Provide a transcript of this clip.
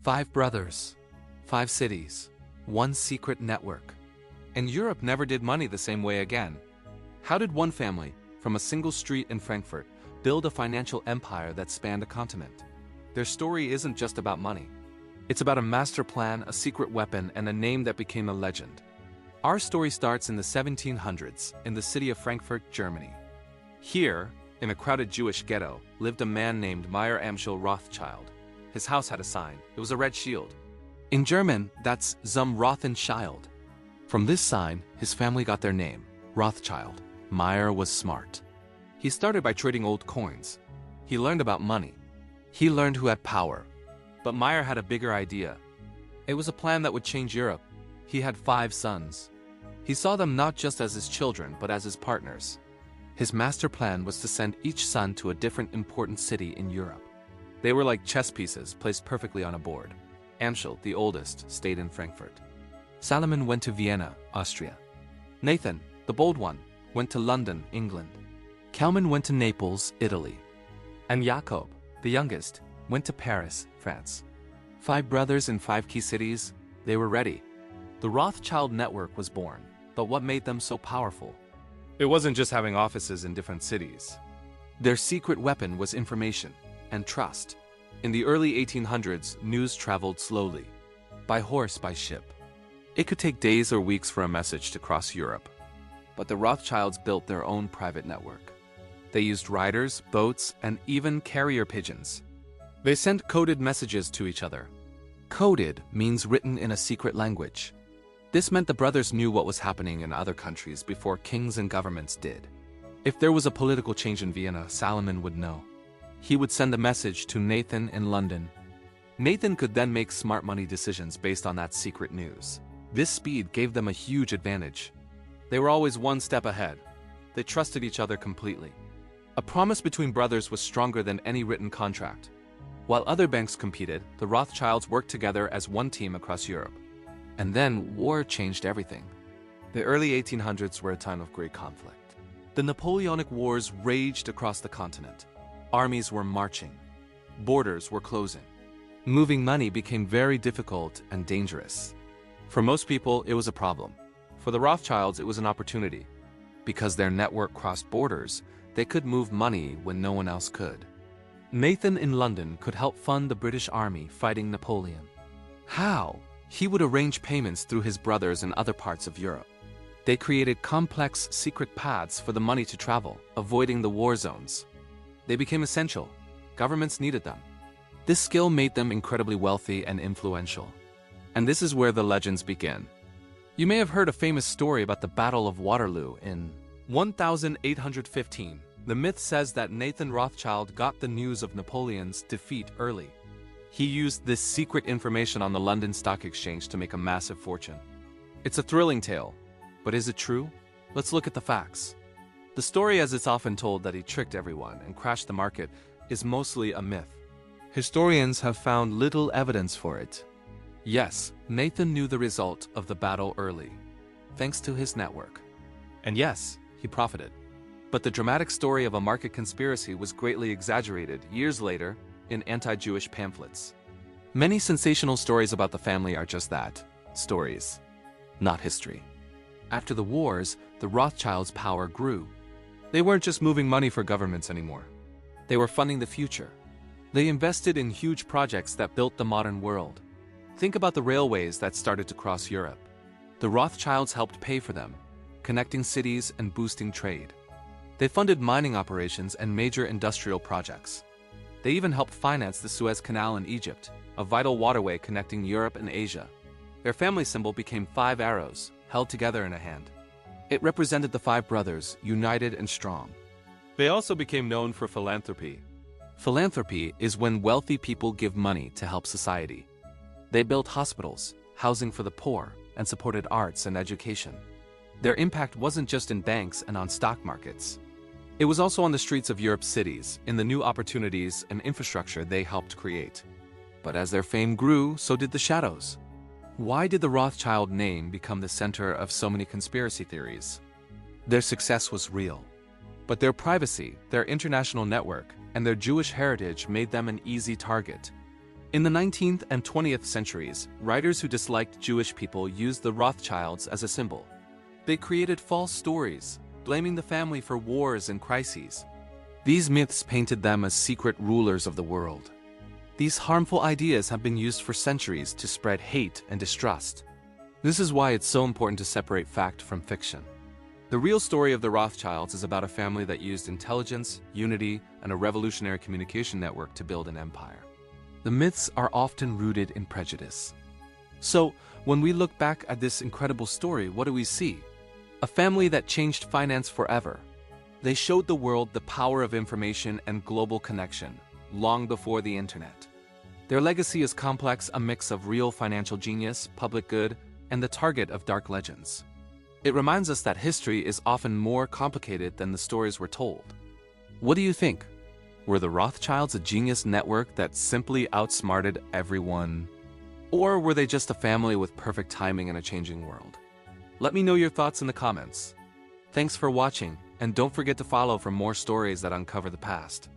5 brothers, 5 cities, 1 secret network. And Europe never did money the same way again. How did one family, from a single street in Frankfurt, build a financial empire that spanned a continent? Their story isn't just about money. It's about a master plan, a secret weapon, and a name that became a legend. Our story starts in the 1700s, in the city of Frankfurt, Germany. Here, in a crowded Jewish ghetto, lived a man named Meyer Amschel Rothschild. His house had a sign. It was a red shield. In German, that's zum Rothschild. From this sign, his family got their name, Rothschild. Meyer was smart. He started by trading old coins. He learned about money. He learned who had power. But Meyer had a bigger idea. It was a plan that would change Europe. He had 5 sons. He saw them not just as his children, but as his partners. His master plan was to send each son to a different important city in Europe. They were like chess pieces placed perfectly on a board. Amschel, the oldest, stayed in Frankfurt. Salomon went to Vienna, Austria. Nathan, the bold one, went to London, England. Kalman went to Naples, Italy. And Jakob, the youngest, went to Paris, France. 5 brothers in 5 key cities, they were ready. The Rothschild network was born, but what made them so powerful? It wasn't just having offices in different cities. Their secret weapon was information and trust. In the early 1800s, news traveled slowly, by horse, by ship. It could take days or weeks for a message to cross Europe. But the Rothschilds built their own private network. They used riders, boats, and even carrier pigeons. They sent coded messages to each other. Coded means written in a secret language. This meant the brothers knew what was happening in other countries before kings and governments did. If there was a political change in Vienna, Salomon would know. He would send the message to Nathan in London. Nathan could then make smart money decisions based on that secret news. This speed gave them a huge advantage. They were always 1 step ahead. They trusted each other completely. A promise between brothers was stronger than any written contract. While other banks competed, the Rothschilds worked together as one team across Europe. And then war changed everything. The early 1800s were a time of great conflict. The Napoleonic Wars raged across the continent. Armies were marching. Borders were closing. Moving money became very difficult and dangerous. For most people, it was a problem. For the Rothschilds, it was an opportunity. Because their network crossed borders, they could move money when no one else could. Nathan in London could help fund the British Army fighting Napoleon. How? He would arrange payments through his brothers in other parts of Europe. They created complex secret paths for the money to travel, avoiding the war zones. They became essential. Governments needed them. This skill made them incredibly wealthy and influential. And this is where the legends begin. You may have heard a famous story about the Battle of Waterloo in 1815. The myth says that Nathan Rothschild got the news of Napoleon's defeat early. He used this secret information on the London Stock Exchange to make a massive fortune. It's a thrilling tale, but is it true? Let's look at the facts. The story, as it's often told that he tricked everyone and crashed the market, is mostly a myth. Historians have found little evidence for it. Yes, Nathan knew the result of the battle early, thanks to his network. And yes, he profited. But the dramatic story of a market conspiracy was greatly exaggerated years later in anti-Jewish pamphlets. Many sensational stories about the family are just that, stories, not history. After the wars, the Rothschilds' power grew. They weren't just moving money for governments anymore. They were funding the future. They invested in huge projects that built the modern world. Think about the railways that started to cross Europe. The Rothschilds helped pay for them, connecting cities and boosting trade. They funded mining operations and major industrial projects. They even helped finance the Suez Canal in Egypt, a vital waterway connecting Europe and Asia. Their family symbol became 5 arrows, held together in a hand. It represented the 5 brothers, united and strong. They also became known for philanthropy. Philanthropy is when wealthy people give money to help society. They built hospitals, housing for the poor, and supported arts and education. Their impact wasn't just in banks and on stock markets. It was also on the streets of Europe's cities, in the new opportunities and infrastructure they helped create. But as their fame grew, so did the shadows. Why did the Rothschild name become the center of so many conspiracy theories? Their success was real. But their privacy, their international network, and their Jewish heritage made them an easy target. In the 19th and 20th centuries, writers who disliked Jewish people used the Rothschilds as a symbol. They created false stories, blaming the family for wars and crises. These myths painted them as secret rulers of the world. These harmful ideas have been used for centuries to spread hate and distrust. This is why it's so important to separate fact from fiction. The real story of the Rothschilds is about a family that used intelligence, unity, and a revolutionary communication network to build an empire. The myths are often rooted in prejudice. So, when we look back at this incredible story, what do we see? A family that changed finance forever. They showed the world the power of information and global connection, long before the internet. Their legacy is complex, a mix of real financial genius, public good, and the target of dark legends. It reminds us that history is often more complicated than the stories we're told. What do you think? Were the Rothschilds a genius network that simply outsmarted everyone? Or were they just a family with perfect timing in a changing world? Let me know your thoughts in the comments. Thanks for watching, and don't forget to follow for more stories that uncover the past.